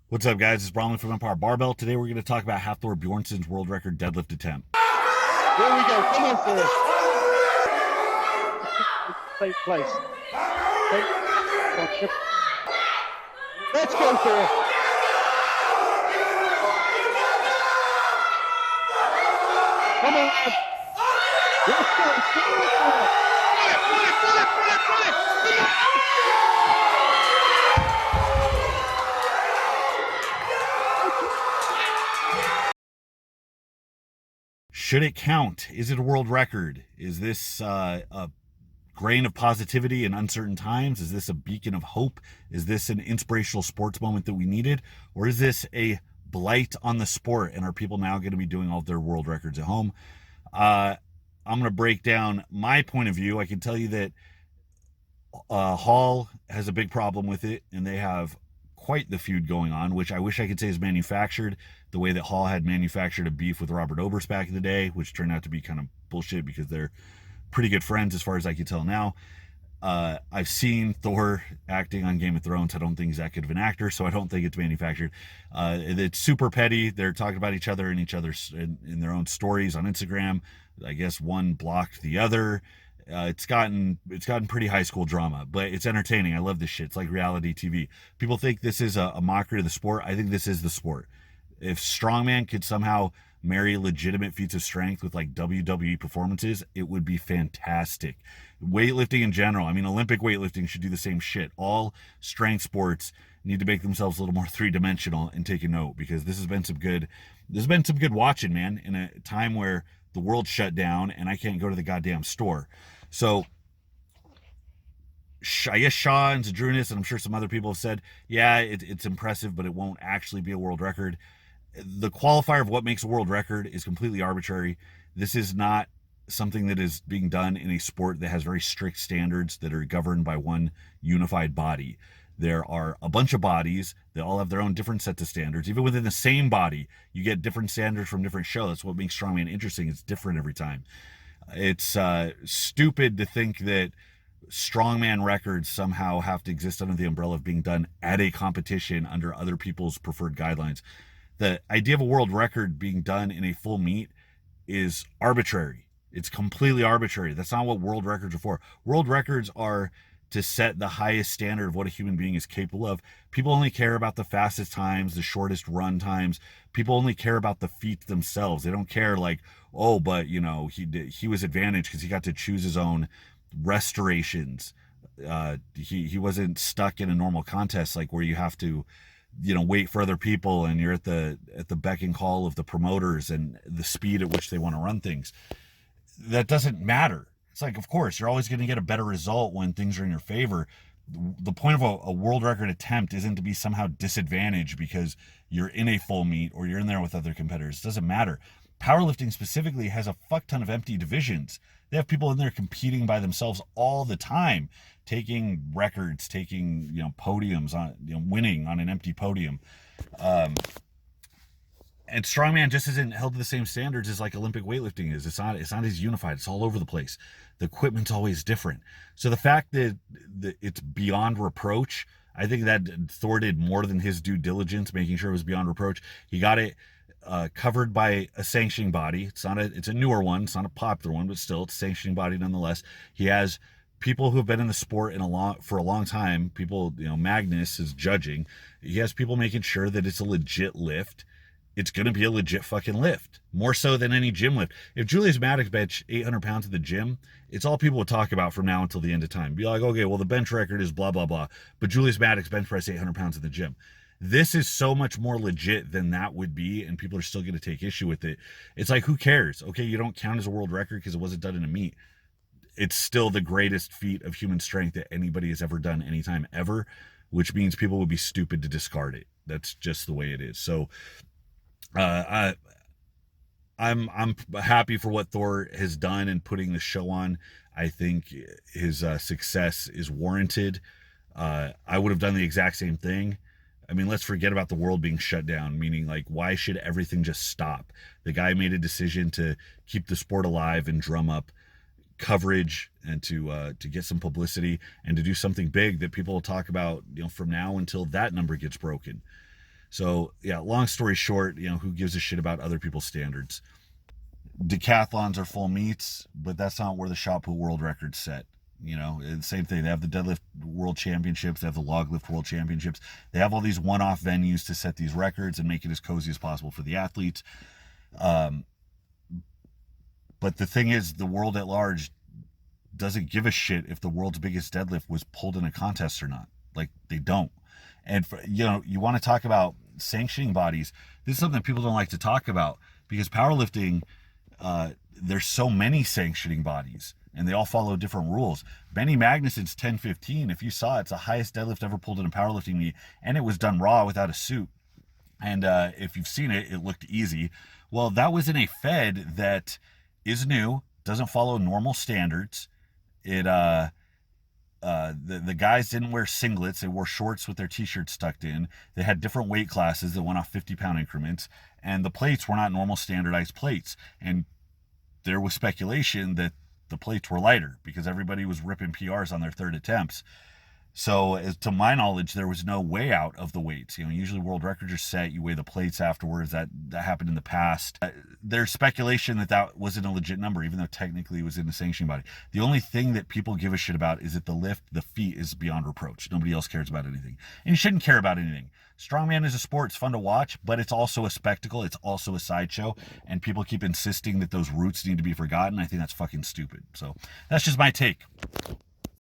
What's up, guys? It's Bromley from Empire Barbell. Today we're going to talk about Hafthor Bjornsson's world record deadlift attempt. Here we go. Come on, Thor. Take place. Let's go, Thor. Come on. Let's go. Should it count? Is it a world record? Is this a grain of positivity in uncertain times? Is this a beacon of hope? Is this an inspirational sports moment that we needed? Or is this a blight on the sport? And are people now going to be doing all of their world records at home? I'm going to break down my point of view. I can tell you that Hall has a big problem with it, and they have quite the feud going on, which I wish I could say is manufactured, the way that Hall had manufactured a beef with Robert Oberst back in the day, which turned out to be kind of bullshit because they're pretty good friends as far as I can tell now. I've seen Thor acting on Game of Thrones. I don't think he's that good of an actor, so I don't think it's manufactured. It's super petty. They're talking about each other in their own stories on Instagram. I guess one blocked the other. It's gotten pretty high school drama, but it's entertaining. I love this shit. It's like reality TV. People think this is a mockery of the sport. I think this is the sport. If strongman could somehow marry legitimate feats of strength with like WWE performances, it would be fantastic. Weightlifting in general, I mean, Olympic weightlifting should do the same shit. All strength sports need to make themselves a little more three-dimensional and take a note, because this has been some good watching, man, in a time where the world shut down and I can't go to the goddamn store. So I guess Shaw and Zadrunas, and I'm sure some other people have said, yeah, it's impressive, but it won't actually be a world record. The qualifier of what makes a world record is completely arbitrary. This is not something that is being done in a sport that has very strict standards that are governed by one unified body. There are a bunch of bodies that all have their own different sets of standards. Even within the same body, you get different standards from different shows. That's what makes strongman interesting. It's different every time. It's stupid to think that strongman records somehow have to exist under the umbrella of being done at a competition under other people's preferred guidelines. The idea of a world record being done in a full meet is arbitrary. It's completely arbitrary. That's not what world records are for. World records are to set the highest standard of what a human being is capable of. People only care about the fastest times, the shortest run times. People only care about the feats themselves. They don't care like, oh, but he was advantaged because he got to choose his own restorations. He wasn't stuck in a normal contest like where you have to wait for other people and you're at the beck and call of the promoters and the speed at which they want to run things. That doesn't matter. It's like, of course, you're always going to get a better result when things are in your favor. The point of a world record attempt isn't to be somehow disadvantaged because you're in a full meet or you're in there with other competitors. It doesn't matter. Powerlifting specifically has a fuck ton of empty divisions. They have people in there competing by themselves all the time, taking records, taking podiums on winning on an empty podium. And strongman just isn't held to the same standards as like Olympic weightlifting is. It's not as unified. It's all over the place. The equipment's always different. So the fact that it's beyond reproach, I think that Thor did more than his due diligence, making sure it was beyond reproach. He got it covered by a sanctioning body. It's a newer one. It's not a popular one, but still, it's a sanctioning body nonetheless. He has people who have been in the sport for a long time. People, Magnus is judging. He has people making sure that it's a legit lift. It's going to be a legit fucking lift, more so than any gym lift. If Julius Maddox bench 800 pounds at the gym, it's all people will talk about from now until the end of time. Be like, okay, well, the bench record is blah, blah, blah, but Julius Maddox bench press 800 pounds at the gym. This is so much more legit than that would be, and people are still going to take issue with it. It's like, who cares? Okay, you don't count as a world record because it wasn't done in a meet. It's still the greatest feat of human strength that anybody has ever done anytime ever, which means people would be stupid to discard it. That's just the way it is. So I'm happy for what Thor has done in putting the show on. I think his success is warranted. I would have done the exact same thing. I mean, let's forget about the world being shut down, meaning like, why should everything just stop? The guy made a decision to keep the sport alive and drum up coverage and to get some publicity and to do something big that people will talk about, from now until that number gets broken. So yeah, long story short, who gives a shit about other people's standards? Decathlons are full meets, but that's not where the shot put world records set. Same thing. They have the deadlift world championships, they have the log lift world championships. They have all these one-off venues to set these records and make it as cozy as possible for the athletes. But the thing is, the world at large doesn't give a shit if the world's biggest deadlift was pulled in a contest or not. Like, they don't. And you want to talk about sanctioning bodies. This is something people don't like to talk about, because powerlifting, there's so many sanctioning bodies and they all follow different rules. Benny Magnuson's 1015, if you saw, it's the highest deadlift ever pulled in a powerlifting meet, and it was done raw without a suit. And if you've seen it, it looked easy. Well, that was in a fed that is new, doesn't follow normal standards. The guys didn't wear singlets. They wore shorts with their t-shirts tucked in. They had different weight classes that went off 50-pound increments, and the plates were not normal standardized plates. And there was speculation that the plates were lighter because everybody was ripping PRs on their third attempts. So, to my knowledge, there was no weigh out of the weights. Usually world records are set. You weigh the plates afterwards. That happened in the past. There's speculation that wasn't a legit number, even though technically it was in the sanctioning body. The only thing that people give a shit about is that the feat is beyond reproach. Nobody else cares about anything. And you shouldn't care about anything. Strongman is a sport. It's fun to watch, but it's also a spectacle. It's also a sideshow. And people keep insisting that those roots need to be forgotten. I think that's fucking stupid. So that's just my take.